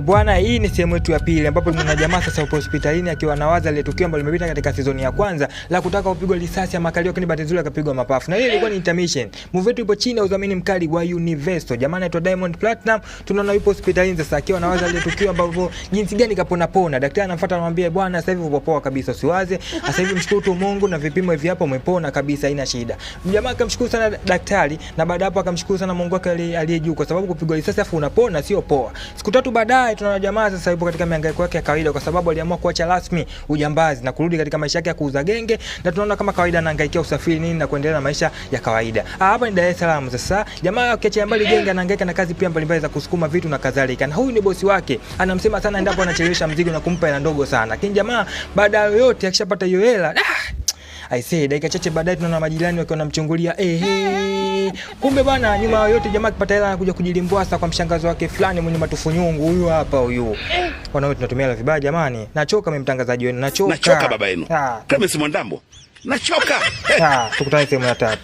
Bwana, hii ni sehemu yetu ya pili ambapo tuna jamaa sasa upo hospitalini akiwa anawaza ile tukio ambalo limepita katika season ya kwanza la kutaka kupigwa risasi ama kalio, lakini bahati nzuri akapigwa mapafu. Na hiyo ilikuwa ni intermission. Movie yetu ipo chini ya udhamini mkali wa Universal. Jamaa anaitwa Diamond Platinum, tunaona yupo hospitalini sasa akiwa anawaza ile tukio ambapo jinsi gani kapona pona. Daktari anamfuata anamwambia, bwana sasa hivi upo poa kabisa, usiwaze. Sasa hivi mshukuru tu Mungu na vipimo hivi hapo umepona kabisa, haina shida. Jamaa akamshukuru sana daktari na baada hapo akamshukuru sana Mungu wake aliye juu kwa sababu kupigwa risasi afu unapona sio poa. Siku tatu baadaye tunaona jamaa sasa yupo katika mihangaiko yake ya kawaida kwa sababu aliamua kuacha rasmi ujambazi na kurudi katika maisha yake ya kuuza genge, na tunaona kama kawaida anahangaikia usafiri nini na kuendelea na maisha ya kawaida. Hapa ni Dar es Salaam sasa. Jamaa akiacha mbali genge anahangaika na kazi pia mbalimbali za kusukuma vitu na kadhalika. Na huyu ni bosi wake. Anamsema sana endapo anachelewesha mzigo na kumpa hela ndogo sana. Lakini jamaa baada ya yote akishapata hiyo hela, I say dakika chache baadaye tunaona majirani wakiwa wanamchungulia. Kumbe bwana nyuma yote jamaa akipata hela anakuja kujilimbwasa kwa mshangazo wake fulani mwenye matufu nyungu. Huyu hapa huyu. Bwana wewe tunatumia la vibaya jamani. Nachoka mimi mtangazaji wenu. Nachoka. Nachoka baba yenu. Kama si Mwandambo. Nachoka. Tukutane sehemu ya 3.